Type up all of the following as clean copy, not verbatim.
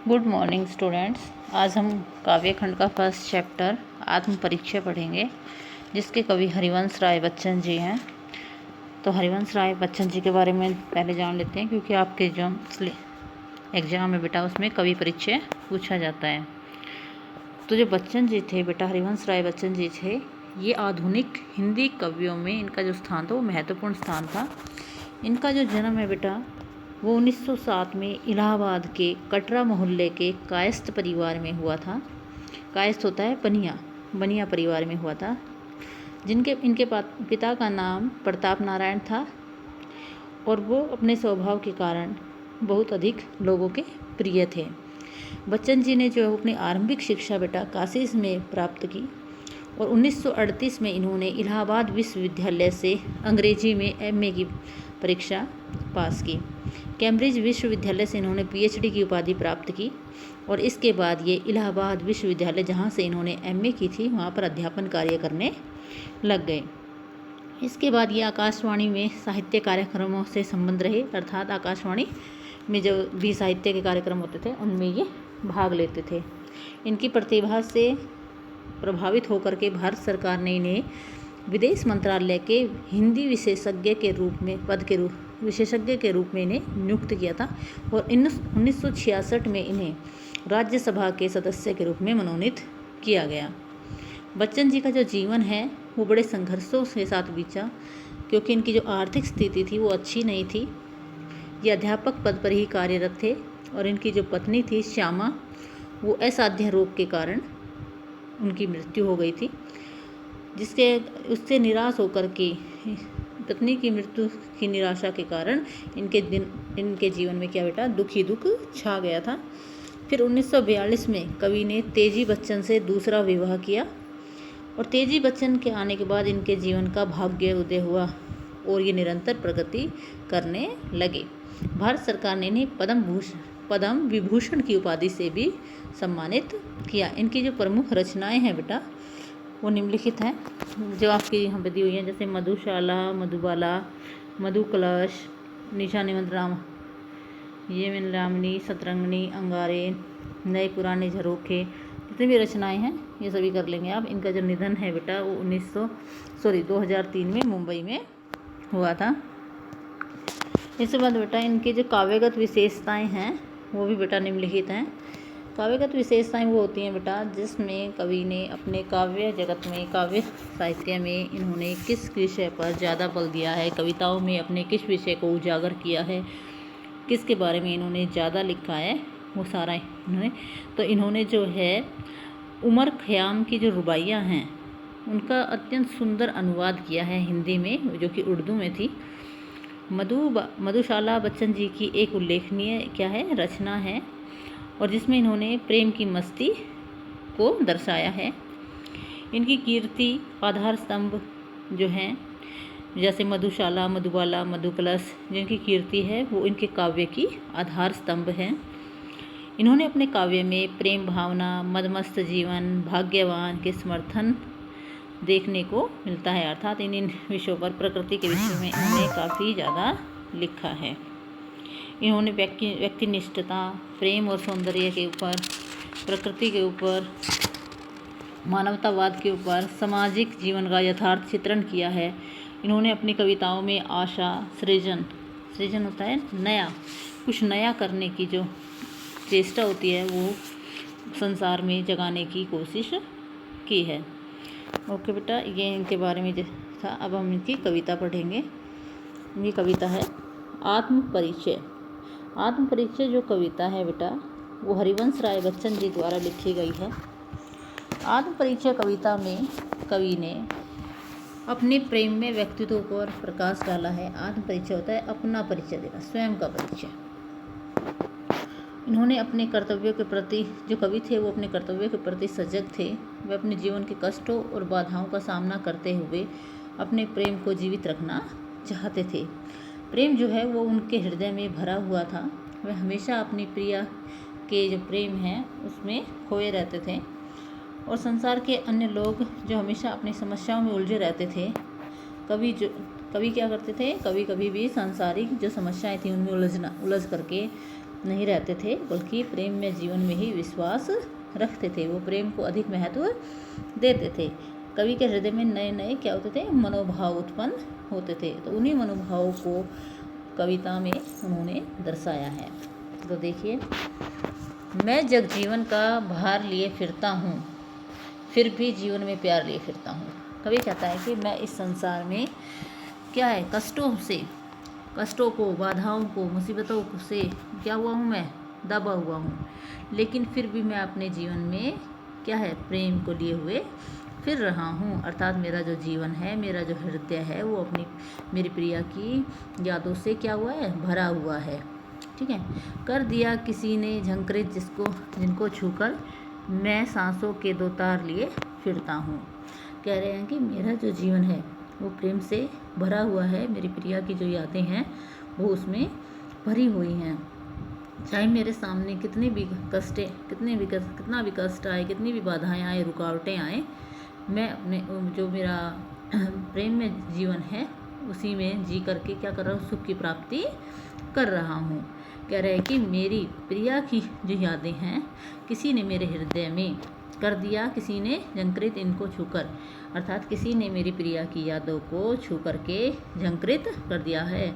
Good morning students. आज हम काव्य खंड का फर्स्ट चैप्टर आत्म परिचय पढ़ेंगे, जिसके कवि हरिवंश राय बच्चन जी हैं। तो हरिवंश राय बच्चन जी के बारे में पहले जान लेते हैं, क्योंकि आपके जो एग्जाम में बेटा उसमें कवि परिचय पूछा जाता है। तो जो बच्चन जी थे बेटा, हरिवंश राय बच्चन जी थे, ये आधुनिक हिंदी कवियों में इनका जो स्थान था वो महत्वपूर्ण स्थान था। इनका जो जन्म है बेटा वो 1907 में इलाहाबाद के कटरा मोहल्ले के कायस्थ परिवार में हुआ था। कायस्थ होता है बनिया परिवार में हुआ था, इनके पिता का नाम प्रताप नारायण था और वो अपने स्वभाव के कारण बहुत अधिक लोगों के प्रिय थे। बच्चन जी ने जो अपनी आरंभिक शिक्षा बेटा काशी में प्राप्त की और 1938 में इन्होंने इलाहाबाद विश्वविद्यालय से अंग्रेजी में एमए की परीक्षा पास की। कैम्ब्रिज विश्वविद्यालय से इन्होंने पीएचडी की उपाधि प्राप्त की और इसके बाद ये इलाहाबाद विश्वविद्यालय, जहाँ से इन्होंने एमए की थी, वहाँ पर अध्यापन कार्य करने लग गए। इसके बाद ये आकाशवाणी में साहित्य कार्यक्रमों से संबंध रहे, अर्थात आकाशवाणी में जो भी साहित्य के कार्यक्रम होते थे उनमें ये भाग लेते थे। इनकी प्रतिभा से प्रभावित होकर के भारत सरकार ने इन्हें विदेश मंत्रालय के हिंदी विशेषज्ञ के रूप में इन्हें नियुक्त किया था और 1966 में इन्हें राज्यसभा के सदस्य के रूप में मनोनीत किया गया। बच्चन जी का जो जीवन है वो बड़े संघर्षों के साथ बीता, क्योंकि इनकी जो आर्थिक स्थिति थी वो अच्छी नहीं थी। ये अध्यापक पद पर ही कार्यरत थे और इनकी जो पत्नी थी श्यामा, वो असाध्य रोग के कारण उनकी मृत्यु हो गई थी, उससे निराश होकर के पत्नी की मृत्यु की निराशा के कारण इनके जीवन में क्या बेटा दुख छा गया था। फिर 1942 में कवि ने तेजी बच्चन से दूसरा विवाह किया और तेजी बच्चन के आने के बाद इनके जीवन का भाग्य उदय हुआ और ये निरंतर प्रगति करने लगे। भारत सरकार ने इन्हें पद्म विभूषण की उपाधि से भी सम्मानित किया। इनकी जो प्रमुख रचनाएं हैं बेटा वो निम्नलिखित हैं, जो आपकी यहाँ पे दी हुई हैं, जैसे मधुशाला, मधुबाला, मधुकलश, निशा निमंत्र राम, ये मिन रामनी, सतरंगनी, अंगारे, नए पुराने झरोखे, जितनी भी रचनाएं हैं ये सभी कर लेंगे आप। इनका जो निधन है बेटा वो 2003 में मुंबई में हुआ था। इसके बाद बेटा इनकी जो काव्यगत विशेषताएं हैं वो भी बेटा निम्नलिखित हैं। काव्यगत विशेषताएं वो होती हैं बेटा जिसमें कवि ने अपने काव्य जगत में, काव्य साहित्य में इन्होंने किस विषय पर ज़्यादा बल दिया है, कविताओं में अपने किस विषय को उजागर किया है, किसके बारे में इन्होंने ज़्यादा लिखा है, वो सारा इन्होंने जो है उमर ख़याम की जो रुबाइयाँ हैं उनका अत्यंत सुंदर अनुवाद किया है हिंदी में, जो कि उर्दू में थी। मधुशाला बच्चन जी की एक उल्लेखनीय रचना है और जिसमें इन्होंने प्रेम की मस्ती को दर्शाया है। इनकी कीर्ति आधार स्तंभ जो हैं, जैसे मधुशाला, मधुबाला, मधुकलश, जिनकी कीर्ति है वो इनके काव्य की आधार स्तंभ हैं। इन्होंने अपने काव्य में प्रेम भावना, मदमस्त जीवन, भाग्यवान के समर्थन देखने को मिलता है, अर्थात इन विषयों पर, प्रकृति के विषय में इन्होंने काफ़ी ज़्यादा लिखा है। इन्होंने व्यक्तिनिष्ठता, प्रेम और सौंदर्य के ऊपर, प्रकृति के ऊपर, मानवतावाद के ऊपर, सामाजिक जीवन का यथार्थ चित्रण किया है। इन्होंने अपनी कविताओं में आशा, सृजन होता है कुछ नया करने की जो चेष्टा होती है वो संसार में जगाने की कोशिश की है। ओके बेटा, ये इनके बारे में था। अब हम इनकी कविता पढ़ेंगे। ये कविता है आत्म परिचय जो कविता है बेटा वो हरिवंश राय बच्चन जी द्वारा लिखी गई है। आत्म परिचय कविता में कवि ने अपने प्रेम में व्यक्तित्व पर प्रकाश डाला है। आत्म परिचय होता है अपना परिचय देना, स्वयं का परिचय। इन्होंने अपने कर्तव्यों के प्रति, जो कवि थे वो अपने कर्तव्यों के प्रति सजग थे। वे अपने जीवन के कष्टों और बाधाओं का सामना करते हुए अपने प्रेम को जीवित रखना चाहते थे। प्रेम जो है वो उनके हृदय में भरा हुआ था। वे हमेशा अपनी प्रिया के जो प्रेम है उसमें खोए रहते थे और संसार के अन्य लोग जो हमेशा अपनी समस्याओं में उलझे रहते थे, कवि क्या करते थे, कभी भी सांसारिक जो समस्याएं थी उनमें उलझ करके नहीं रहते थे, बल्कि प्रेम में जीवन में ही विश्वास रखते थे। वो प्रेम को अधिक महत्व देते थे। कवि के हृदय में नए नए क्या होते थे, मनोभाव उत्पन्न होते थे। तो उन्हीं मनोभावों को कविता में उन्होंने दर्शाया है। तो देखिए, मैं जग जीवन का भार लिए फिरता हूँ, फिर भी जीवन में प्यार लिए फिरता हूँ। कवि कहता है कि मैं इस संसार में क्या है, कष्टों को, बाधाओं को, मुसीबतों से क्या हुआ हूँ, मैं दबा हुआ हूँ, लेकिन फिर भी मैं अपने जीवन में क्या है, प्रेम को लिए हुए फिर रहा हूँ। अर्थात मेरा जो जीवन है, मेरा जो हृदय है, वो अपनी मेरी प्रिया की यादों से क्या हुआ है, भरा हुआ है। ठीक है। कर दिया किसी ने झंकृत जिनको छूकर मैं सांसों के दो तार लिए फिरता हूँ। कह रहे हैं कि मेरा जो जीवन है वो प्रेम से भरा हुआ है। मेरी प्रिया की जो यादें हैं वो उसमें भरी हुई हैं। चाहे मेरे सामने कितने भी कष्ट आए, कितनी भी बाधाएं आए, रुकावटें आए, मैं अपने जो मेरा प्रेम में जीवन है उसी में जी करके क्या कर रहा हूँ, सुख की प्राप्ति कर रहा हूँ। कह रहे हैं कि मेरी प्रिया की जो यादें हैं, किसी ने मेरे हृदय में कर दिया, किसी ने झंकृत इनको छूकर, अर्थात किसी ने मेरी प्रिया की यादों को छू करके झंकृत कर दिया है,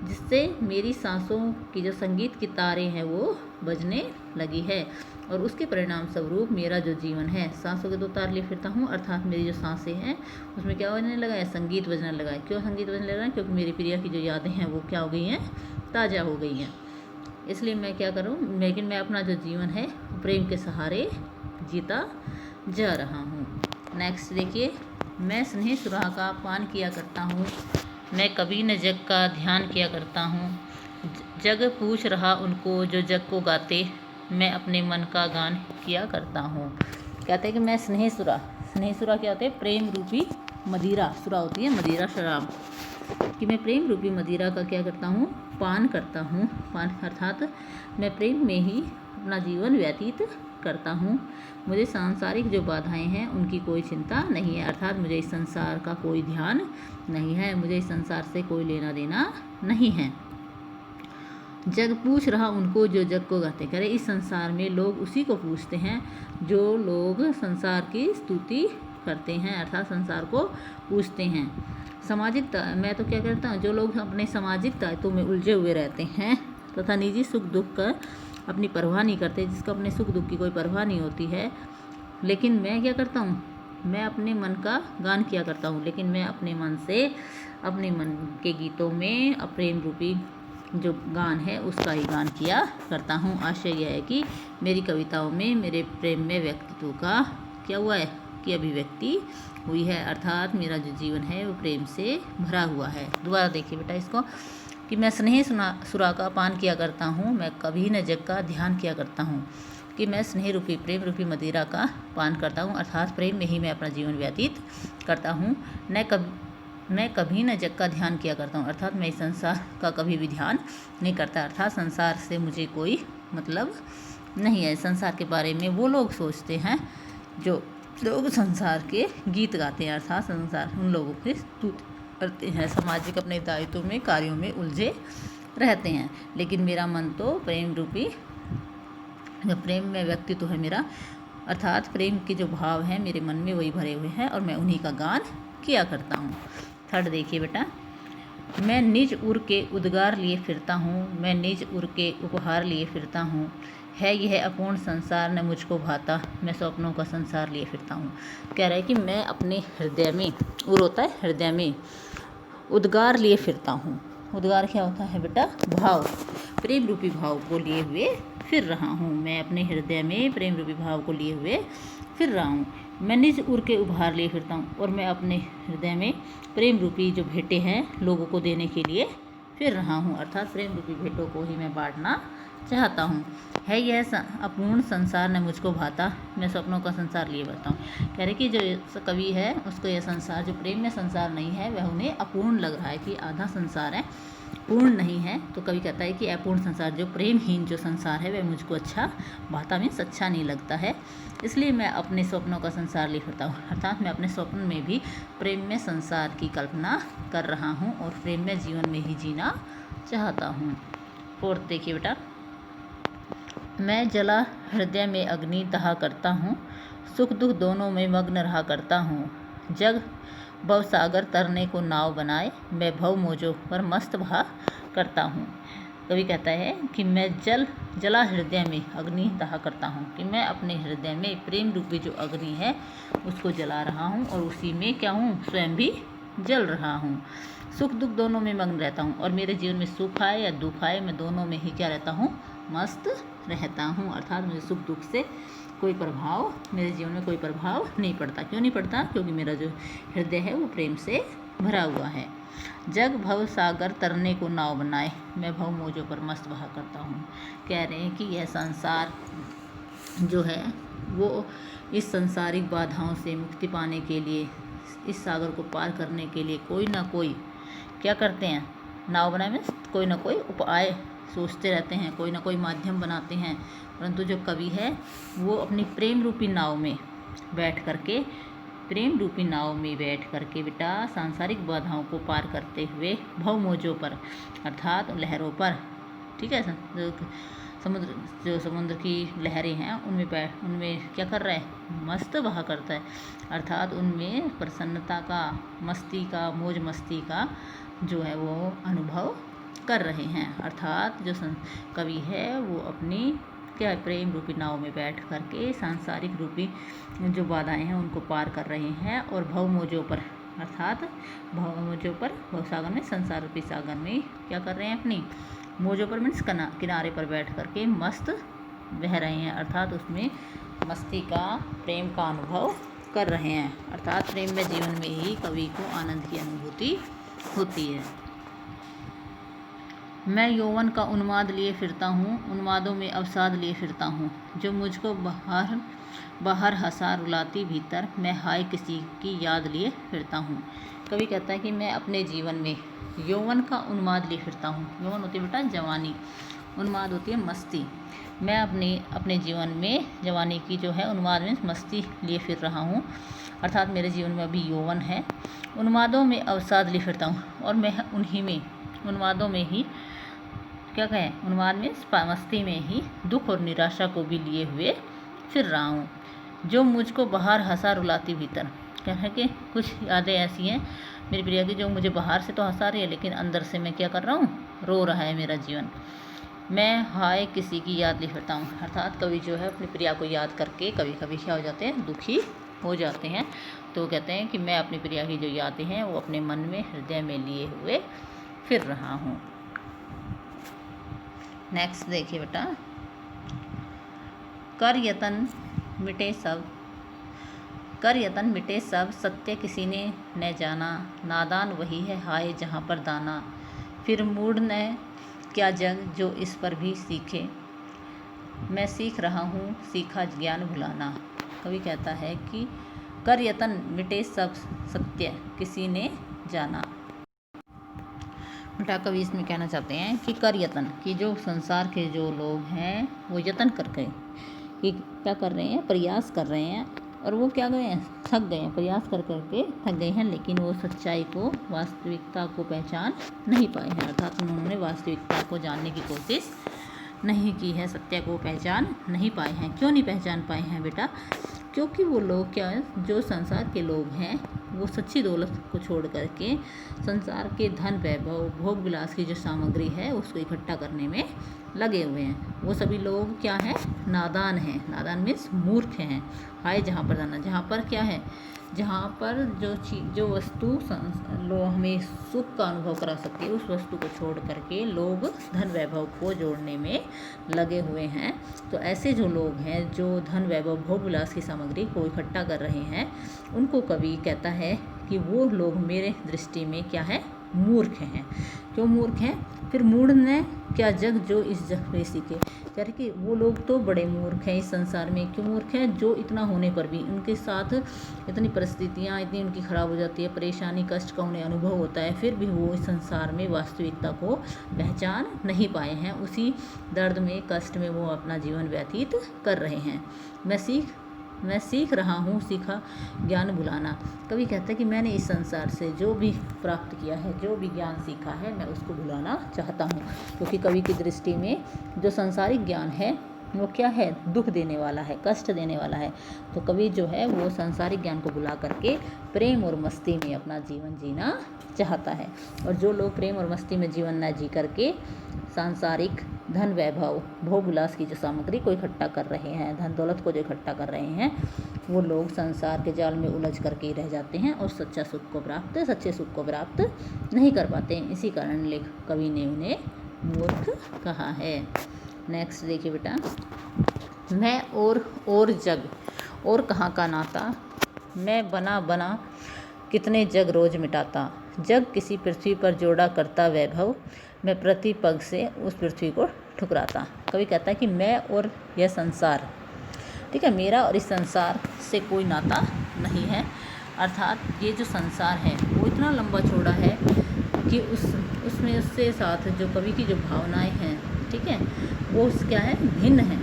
जिससे मेरी सांसों की जो संगीत की तारें हैं वो बजने लगी है। और उसके परिणाम स्वरूप मेरा जो जीवन है, सांसों के दो तार लिए फिरता हूँ, अर्थात मेरी जो सांसें हैं उसमें क्या बजने लगा है, संगीत बजने लगा है। क्यों संगीत बजने लगा है? क्योंकि मेरी प्रिया की जो यादें हैं वो क्या हो गई हैं, ताज़ा हो गई हैं। इसलिए मैं क्या करूँ, लेकिन मैं अपना जो जीवन है प्रेम के सहारे जीता जा रहा हूँ। नेक्स्ट देखिए, मैं स्नेह सुराह का पान किया करता हूँ, मैं कभी न जग का ध्यान किया करता हूँ। जग पूछ रहा उनको जो जग को गाते, मैं अपने मन का गान किया करता हूँ। कहते हैं कि मैं स्नेह सुरा क्या होते हैं, प्रेम रूपी मदिरा, सुरा होती है मदिरा, शराब, कि मैं प्रेम रूपी मदिरा का क्या करता हूँ, पान करता हूँ। पान अर्थात मैं प्रेम में ही अपना जीवन व्यतीत करता हूँ। मुझे सांसारिक जो बाधाएं हैं उनकी कोई चिंता नहीं है, अर्थात मुझे इस संसार का कोई ध्यान नहीं है, मुझे इस संसार से कोई लेना देना नहीं है। जग पूछ रहा उनको जो जग को गाते, करे इस संसार में लोग उसी को पूछते हैं जो लोग संसार की स्तुति करते हैं, अर्थात संसार को पूछते हैं। सामाजिकता, मैं तो क्या करता हूँ, जो लोग अपने सामाजिक दायित्वों में उलझे हुए रहते हैं तथा निजी सुख दुख का अपनी परवाह नहीं करते, जिसको अपने सुख दुख की कोई परवाह नहीं होती है, लेकिन मैं क्या करता हूँ, मैं अपने मन का गान किया करता हूँ। लेकिन मैं अपने मन से, अपने मन के गीतों में प्रेम रूपी जो गान है उसका ही गान किया करता हूँ। आशय यह है कि मेरी कविताओं में मेरे प्रेम में व्यक्तित्व का क्या हुआ है, कि अभिव्यक्ति हुई है, अर्थात मेरा जो जीवन है वो प्रेम से भरा हुआ है। दोबारा देखिए बेटा इसको, कि मैं स्नेह सुरा का पान किया करता हूँ, मैं कभी न जग का ध्यान किया करता हूँ, कि मैं स्नेह रूपी, प्रेम रूपी मदिरा का पान करता हूँ, अर्थात प्रेम में ही मैं अपना जीवन व्यतीत करता हूँ। मैं कभी न जग का ध्यान किया करता हूँ, अर्थात मैं इस संसार का कभी भी ध्यान नहीं करता, अर्थात संसार से मुझे कोई मतलब नहीं है। संसार के बारे में वो लोग सोचते हैं जो लोग संसार के गीत गाते हैं, अर्थात संसार उन लोगों की स्तुति करते हैं, सामाजिक अपने दायित्वों में, कार्यों में उलझे रहते हैं। लेकिन मेरा मन तो प्रेम रूपी, जो प्रेम में व्यक्तित्व है मेरा, अर्थात प्रेम के जो भाव हैं मेरे मन में वही भरे हुए हैं और मैं उन्हीं का गान किया करता हूँ। थर्ड देखिए बेटा, मैं निज उर के उद्गार लिए फिरता हूँ, मैं निज उर के उपहार लिए फिरता हूँ, है यह अपूर्ण संसार न मुझको भाता, मैं स्वप्नों का संसार लिए फिरता हूँ। कह रहा है कि मैं अपने हृदय में, उर होता है हृदय में, उद्गार लिए फिरता हूँ। उद्गार क्या होता है बेटा, भाव, प्रेम रूपी भाव को लिए हुए फिर रहा हूँ। मैं अपने हृदय में प्रेम रूपी भाव को लिए हुए फिर रहा हूँ। मैं निज उर के उपहार लिए फिरता हूँ और मैं अपने हृदय में प्रेम रूपी जो भेंटें हैं लोगों को देने के लिए फिर रहा हूँ, अर्थात प्रेम रूपी भेंटों को ही मैं बांटना चाहता हूँ। है यह अपूर्ण संसार न मुझको भाता, मैं स्वप्नों का संसार लिए बढ़ता हूँ। कह रहे कि जो कवि है उसको यह संसार, जो प्रेम में संसार नहीं है, वह उन्हें अपूर्ण लग रहा है, कि आधा संसार है, पूर्ण नहीं है। तो कवि कहता है कि अपूर्ण संसार, जो प्रेमहीन जो संसार है, वह मुझको अच्छा भाता मीन्स अच्छा नहीं लगता है, इसलिए मैं अपने स्वप्नों का संसार लिए फिरता हूँ, अर्थात मैं अपने स्वप्न में भी प्रेम में संसार की कल्पना कर रहा हूँ और प्रेम में जीवन में ही जीना चाहता हूँ। फोर्थ देखिए बेटा, मैं जला हृदय में अग्नि दहा करता हूँ, सुख दुख दोनों में मग्न रहा करता हूँ। जग भवसागर तरने को नाव बनाए, मैं भव मोजों पर मस्त बहा करता हूँ। कवि कहता है कि मैं जला हृदय में अग्नि दहा करता हूँ, कि मैं अपने हृदय में प्रेम रूपी जो अग्नि है उसको जला रहा हूँ और उसी में क्या हूँ, स्वयं भी जल रहा हूँ। सुख दुख दोनों में मग्न रहता हूँ, और मेरे जीवन में सुख आए या दुख आए मैं दोनों में ही क्या रहता हूँ, मस्त रहता हूँ। अर्थात मुझे सुख दुख से कोई प्रभाव, मेरे जीवन में कोई प्रभाव नहीं पड़ता। क्यों नहीं पड़ता? क्योंकि मेरा जो हृदय है वो प्रेम से भरा हुआ है। जग भव सागर तरने को नाव बनाए, मैं भव मोजों पर मस्त बहा करता हूँ। कह रहे हैं कि यह संसार जो है वो इस संसारिक बाधाओं से मुक्ति पाने के लिए, इस सागर को पार करने के लिए कोई ना कोई क्या करते हैं, नाव बनाए में कोई ना कोई उपाय सोचते रहते हैं, कोई ना कोई माध्यम बनाते हैं। परंतु जो कवि है वो अपनी प्रेम रूपी नाव में बैठ करके, प्रेम रूपी नाव में बैठ करके बेटा सांसारिक बाधाओं को पार करते हुए भव मोजों पर, अर्थात लहरों पर, ठीक है, जो समुद्र की लहरें हैं उनमें क्या कर रहा है, मस्त बहा करता है। अर्थात उनमें प्रसन्नता का, मस्ती का, मौज मस्ती का जो है वो अनुभव कर रहे हैं। अर्थात जो कवि है वो अपनी क्या प्रेम रूपी नाव में बैठ करके सांसारिक रूपी जो बाधाएं हैं उनको पार कर रहे हैं, और भव मोजों पर, अर्थात भव मोजों पर, भव सागर में, संसार रूपी सागर में क्या कर रहे हैं, अपनी मोजों पर मीन्स किनारे पर बैठ करके मस्त बह रहे हैं। अर्थात उसमें मस्ती का, प्रेम का अनुभव कर रहे हैं। अर्थात प्रेम में जीवन में ही कवि को आनंद की अनुभूति होती है। मैं यौवन का उन्माद लिए फिरता हूँ, उन्मादों में अवसाद लिए फिरता हूँ। जो मुझको बाहर हंसा रुलाती भीतर, मैं हाय किसी की याद लिए फिरता हूँ। कवि कहता है कि मैं अपने जीवन में यौवन का उन्माद लिए फिरता हूँ। यौवन होती है बेटा जवानी, उन्माद होती है मस्ती। मैं अपने जीवन में जवानी की जो है उन्माद में मस्ती लिए फिर रहा हूँ। अर्थात मेरे जीवन में अभी यौवन है, उन्मादों में अवसाद लिए फिरता हूँ, और मैं उन्हीं में, उन्मादों में ही क्या कहें, उन्माद में मस्ती में ही दुख और निराशा को भी लिए हुए फिर रहा हूँ। जो मुझको बाहर हंसा रुलाती भीतर, कह रहे कि कुछ यादें ऐसी हैं मेरी प्रिया की जो मुझे बाहर से तो हंसा रही है, लेकिन अंदर से मैं क्या कर रहा हूँ, रो रहा है मेरा जीवन। मैं हाय किसी की याद लिए फिरता हूँ। अर्थात कवि जो है अपनी प्रिया को याद करके कभी कभी क्या हो जाते हैं, दुखी हो जाते हैं। तो कहते हैं कि मैं अपनी प्रिया की जो यादें हैं वो अपने मन में, हृदय में लिए हुए फिर रहा हूँ। नेक्स्ट देखिए बेटा, कर यतन मिटे सब, सत्य किसी ने न जाना, नादान वही है हाय जहाँ पर दाना। फिर मूढ़ न क्या जग जो इस पर भी सीखे, मैं सीख रहा हूँ सीखा ज्ञान भुलाना। कवि कहता है कि कर यतन मिटे सब, सत्य किसी ने जाना। बेटा कवि इसमें कहना चाहते हैं कि कर यतन, कि जो संसार के जो लोग हैं वो यतन करके कि क्या कर रहे हैं, प्रयास कर रहे हैं, और वो क्या गए हैं, थक गए हैं, प्रयास कर करके थक गए हैं, लेकिन वो सच्चाई को, वास्तविकता को पहचान नहीं पाए हैं। अर्थात उन्होंने वास्तविकता को जानने की कोशिश नहीं की है, सत्य को पहचान नहीं पाए हैं। क्यों नहीं पहचान पाए हैं बेटा? क्योंकि वो लोग क्या है, जो संसार के लोग हैं वो सच्ची दौलत को छोड़ करके संसार के धन, वैभव, भोग विलास की जो सामग्री है उसको इकट्ठा करने में लगे हुए हैं। वो सभी लोग क्या हैं, नादान हैं। नादान मीन्स मूर्ख हैं। हाय जहाँ पर जाना, जहाँ पर क्या है, जहाँ पर जो वस्तु हमें सुख का अनुभव करा सकती है उस वस्तु को छोड़ करके लोग धन वैभव को जोड़ने में लगे हुए हैं। तो ऐसे जो लोग हैं जो धन वैभव भोग विलास की सामग्री को इकट्ठा कर रहे हैं, उनको कवि कहता है कि वो लोग मेरे दृष्टि में क्या है, मूर्ख हैं। क्यों मूर्ख हैं? फिर मूढ़ ने क्या जग जो इस जग में सीखे, कह रहे कि वो लोग तो बड़े मूर्ख हैं इस संसार में। क्यों मूर्ख हैं? जो इतना होने पर भी उनके साथ इतनी परिस्थितियाँ इतनी उनकी ख़राब हो जाती है, परेशानी कष्ट का उन्हें अनुभव होता है, फिर भी वो इस संसार में वास्तविकता को पहचान नहीं पाए हैं। उसी दर्द में, कष्ट में वो अपना जीवन व्यतीत कर रहे हैं। मैं सीख रहा हूँ सीखा ज्ञान भुलाना। कवि कहता है कि मैंने इस संसार से जो भी प्राप्त किया है, जो भी ज्ञान सीखा है, मैं उसको भुलाना चाहता हूँ। क्योंकि कवि की दृष्टि में जो संसारिक ज्ञान है वो क्या है, दुख देने वाला है, कष्ट देने वाला है। तो कवि जो है वो सांसारिक ज्ञान को भुला करके प्रेम और मस्ती में अपना जीवन जीना चाहता है। और जो लोग प्रेम और मस्ती में जीवन न जी करके सांसारिक धन वैभव भोग विलास की जो सामग्री को इकट्ठा कर रहे हैं, धन दौलत को जो इकट्ठा कर रहे हैं, वो लोग संसार के जाल में उलझ करके ही रह जाते हैं और सच्चे सुख को प्राप्त नहीं कर पाते हैं। इसी कारण कवि ने उन्हें मूर्ख कहा है। नेक्स्ट देखिए बेटा, मैं और जग और कहाँ का नाता, मैं बना कितने जग रोज मिटाता, जग किसी पृथ्वी पर जोड़ा करता वैभव, मैं प्रति पग से उस पृथ्वी को ठुकराता। कवि कहता है कि मैं और यह संसार, ठीक है, मेरा और इस संसार से कोई नाता नहीं है। अर्थात ये जो संसार है वो इतना लंबा चौड़ा है कि उसमें उससे साथ जो कवि की जो भावनाएं हैं, ठीक है, वो क्या है, भिन्न है।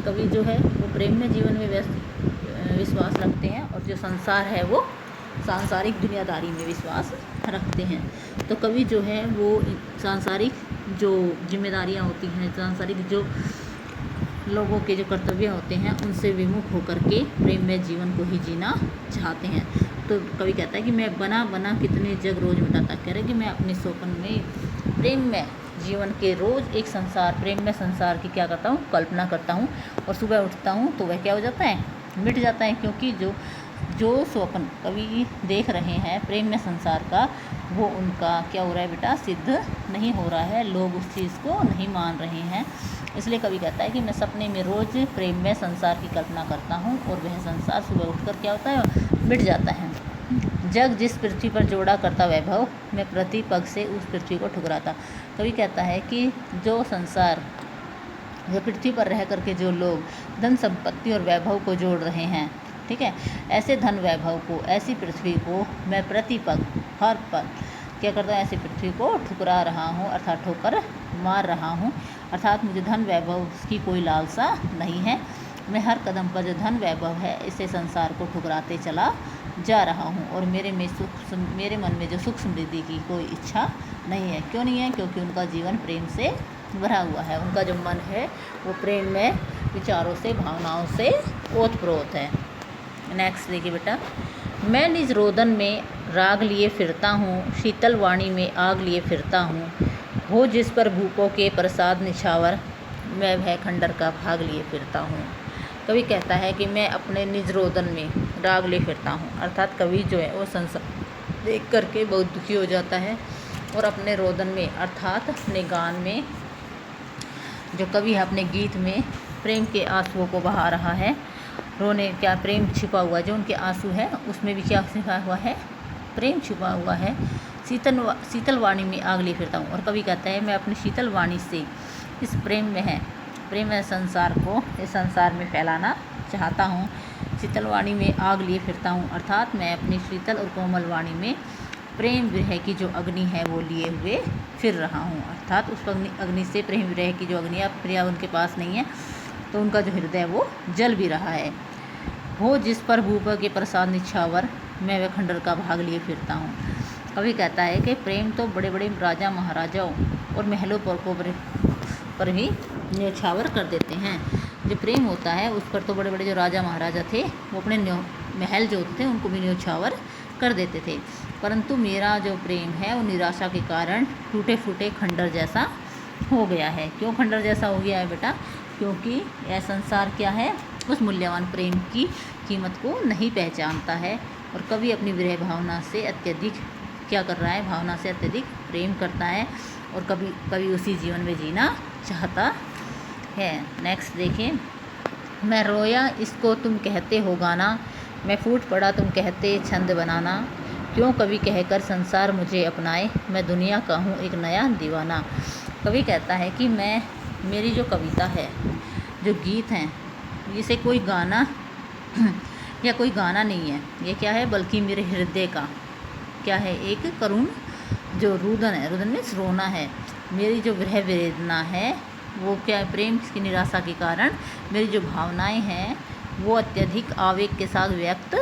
कवि जो है वो प्रेम में जीवन में विश्वास रखते हैं और जो संसार है वो सांसारिक दुनियादारी में विश्वास रखते हैं। तो कवि जो है वो सांसारिक जो जिम्मेदारियां होती हैं, सांसारिक जो लोगों के जो कर्तव्य होते हैं, उनसे विमुख होकर के प्रेम में जीवन को ही जीना चाहते हैं। तो कवि कहता है कि मैं बना कितने जग रोज मिटाता, कह रहे कि मैं अपने सोपन में प्रेम में जीवन के रोज़ एक प्रेम में संसार की क्या करता हूँ, कल्पना करता हूँ। और सुबह उठता हूँ तो वह क्या हो जाता है, मिट जाता है। क्योंकि जो स्वप्न कवि देख रहे हैं प्रेम में संसार का, वो उनका क्या हो रहा है बेटा, सिद्ध नहीं हो रहा है। लोग उस चीज़ को नहीं मान रहे हैं। इसलिए कवि कहता है कि मैं सपने में रोज़ प्रेम में संसार की कल्पना करता हूँ और वह संसार सुबह उठकर क्या होता है, मिट जाता है। जग जिस पृथ्वी पर जोड़ा करता वैभव, मैं प्रति पग से उस पृथ्वी को ठुकराता। कवि कहता है कि जो संसार, जो पृथ्वी पर रह करके जो लोग धन संपत्ति और वैभव को जोड़ रहे हैं, ठीक है, ऐसे धन वैभव को, ऐसी पृथ्वी को मैं प्रति पग, हर पल क्या करता हूँ, ऐसी पृथ्वी को ठुकरा रहा हूँ, अर्थात ठोकर मार रहा हूँ। अर्थात मुझे धन वैभव की कोई लालसा नहीं है। मैं हर कदम पर जो धन वैभव है, इसे संसार को ठुकराते चला जा रहा हूँ। और मेरे मन में जो सुख समृद्धि की कोई इच्छा नहीं है। क्यों नहीं है? क्योंकि उनका जीवन प्रेम से भरा हुआ है। उनका जो मन है वो प्रेम में विचारों से, भावनाओं से ओतप्रोत है। नेक्स्ट देखिए बेटा, मैं निज रोदन में राग लिए फिरता हूँ, शीतल वाणी में आग लिए फिरता हूँ, हो जिस पर भूपों के प्रसाद निछावर, मैं भय खंडर का भाग लिए फिरता हूँ। कवि कहता है कि मैं अपने निज रोदन में राग लिए फिरता हूँ। अर्थात कवि जो है वो संसार देख करके बहुत दुखी हो जाता है और अपने रोदन में, अर्थात अपने गान में, जो कवि है अपने गीत में प्रेम के आंसुओं को बहा रहा है। रोने क्या, प्रेम छिपा हुआ, जो उनके आंसू है उसमें भी क्या छिपा हुआ है, प्रेम छिपा हुआ है। शीतल वाणी में आग लिए फिरता हूँ। और कवि कहता है मैं अपनी शीतल वाणी से इस प्रेम में संसार को इस संसार में फैलाना चाहता हूँ। शीतल वाणी में आग लिए फिरता हूँ, अर्थात मैं अपनी शीतल और कोमल वाणी में प्रेम विरह की जो अग्नि है वो लिए हुए फिर रहा हूँ। अर्थात उस अग्नि से, प्रेम विरह की जो अग्नि प्रिया उनके पास नहीं है, तो उनका जो हृदय वो जल भी रहा है। हो जिस पर भूप के प्रसाद निछावर, मैं वह खंडर का भाग लिए फिरता हूँ। कवि कहता है कि प्रेम तो बड़े बड़े राजा महाराजाओं और महलों पर भी न्यौछावर कर देते हैं। जो प्रेम होता है उस पर तो बड़े बड़े जो राजा महाराजा थे वो अपने महल जो थे उनको भी न्यौछावर कर देते थे। परंतु मेरा जो प्रेम है वो निराशा के कारण टूटे फूटे खंडर जैसा हो गया है। क्यों खंडर जैसा हो गया है बेटा? क्योंकि यह संसार क्या है, उस मूल्यवान प्रेम की कीमत को नहीं पहचानता है। और कवि अपनी विरह भावना से अत्यधिक क्या कर रहा है, भावना से अत्यधिक प्रेम करता है और कभी उसी जीवन में जीना चाहता है। नेक्स्ट देखिए, मैं रोया इसको तुम कहते हो गाना, मैं फूट पड़ा तुम कहते छंद बनाना, क्यों कवि कहकर संसार मुझे अपनाए, मैं दुनिया का हूँ एक नया दीवाना। कवि कहता है कि मेरी जो कविता है, जो गीत हैं, इसे कोई गाना या कोई गाना नहीं है, ये क्या है, बल्कि मेरे हृदय का क्या है, एक करुण जो रुदन है, रुदन मीन्स रोना है। मेरी जो विरह वेदना है वो क्या है, प्रेम की निराशा के कारण मेरी जो भावनाएं हैं वो अत्यधिक आवेग के साथ व्यक्त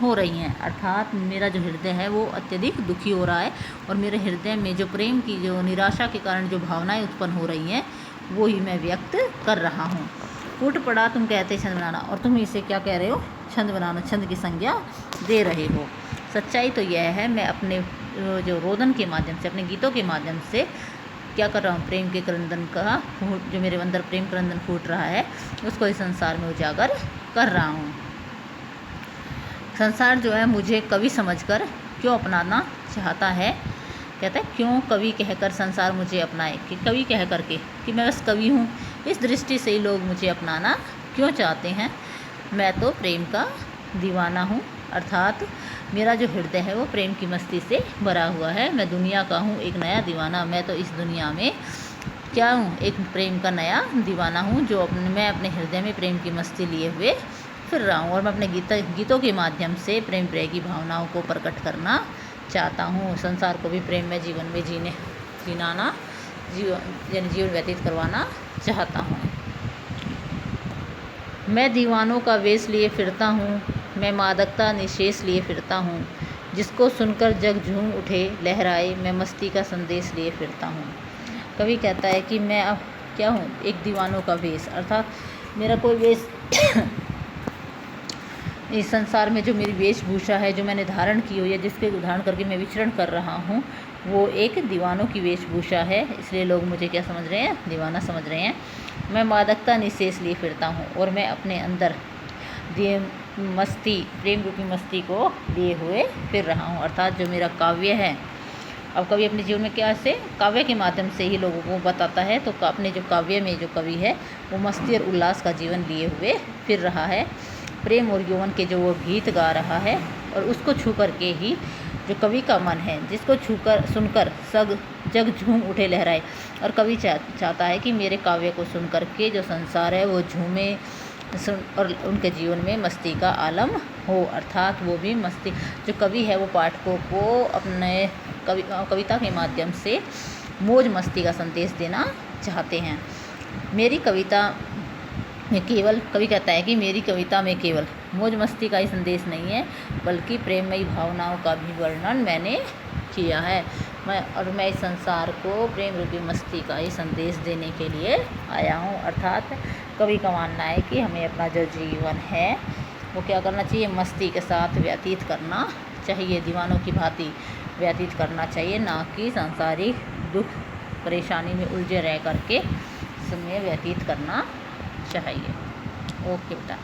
हो रही हैं। अर्थात मेरा जो हृदय है वो अत्यधिक दुखी हो रहा है और मेरे हृदय में जो प्रेम की जो निराशा के कारण जो भावनाएं उत्पन्न हो रही हैं वो ही मैं व्यक्त कर रहा हूँ। फूट पड़ा तुम कहते छंद बनाना, और तुम इसे क्या कह रहे हो, छंद बनाना, छंद की संज्ञा दे रहे हो। सच्चाई तो यह है, मैं अपने जो रोदन के माध्यम से, अपने गीतों के माध्यम से क्या कर रहा हूँ, प्रेम के क्रंदन का, जो मेरे अंदर प्रेम क्रंदन फूट रहा है उसको इस संसार में उजागर कर रहा हूँ। संसार जो है मुझे कवि समझकर क्यों अपनाना चाहता है, कहता है क्यों कवि कहकर संसार मुझे अपनाए, कि कवि कह करके कि मैं बस कवि हूँ, इस दृष्टि से ही लोग मुझे अपनाना क्यों चाहते हैं। मैं तो प्रेम का दीवाना हूँ, अर्थात मेरा जो हृदय है वो प्रेम की मस्ती से भरा हुआ है। मैं दुनिया का हूँ एक नया दीवाना, मैं तो इस दुनिया में क्या हूँ, एक प्रेम का नया दीवाना हूँ, जो मैं अपने हृदय में प्रेम की मस्ती लिए हुए फिर रहा हूँ, और मैं अपने गीतों के माध्यम से प्रेम प्रेम की भावनाओं को प्रकट करना चाहता हूँ। संसार को भी प्रेम में जीवन में जीना जीवन व्यतीत करवाना चाहता हूँ। मैं दीवानों का वेश लिए फिरता हूँ, मैं मादकता निशेष लिए फिरता हूँ, जिसको सुनकर जग झूम उठे लहराए, मैं मस्ती का संदेश लिए फिरता हूँ। कवि कहता है कि मैं अब क्या हूँ, एक दीवानों का वेश, अर्थात मेरा कोई वेश इस संसार में जो मेरी वेशभूषा है, जो मैंने धारण की हुई है, जिसके धारण करके मैं विचरण कर रहा हूँ, वो एक दीवानों की वेशभूषा है, इसलिए लोग मुझे क्या समझ रहे हैं, दीवाना समझ रहे हैं। मैं मादकता निशेष लिए फिरता हूँ, और मैं अपने अंदर मस्ती, प्रेम रूपी मस्ती को लिए हुए फिर रहा हूँ, अर्थात जो मेरा काव्य है। अब कवि अपने जीवन में क्या से काव्य के माध्यम से ही लोगों को बताता है, तो अपने जो काव्य में जो कवि है वो मस्ती और उल्लास का जीवन लिए हुए फिर रहा है, प्रेम और यौवन के जो वो गीत गा रहा है, और उसको छू कर के ही जो कवि का मन है, जिसको छूकर सुनकर जग झूम उठे लहराए, और कवि चाहता है कि मेरे काव्य को सुन कर के जो संसार है वो झूमे और उनके जीवन में मस्ती का आलम हो, अर्थात वो भी मस्ती, जो कवि है वो पाठकों को अपने कविता के माध्यम से मौज मस्ती का संदेश देना चाहते हैं। मेरी कविता में केवल, कवि कहता है कि मेरी कविता में केवल मौज मस्ती का ही संदेश नहीं है, बल्कि प्रेममयी भावनाओं का भी वर्णन मैंने किया है। मैं इस संसार को प्रेम रूपी मस्ती का ही संदेश देने के लिए आया हूँ, अर्थात कवि का मानना है कि हमें अपना जो जीवन है वो क्या करना चाहिए, मस्ती के साथ व्यतीत करना चाहिए, दीवानों की भांति व्यतीत करना चाहिए, ना कि सांसारिक दुख परेशानी में उलझे रह करके समय व्यतीत करना चाहिए। ओके बेटा।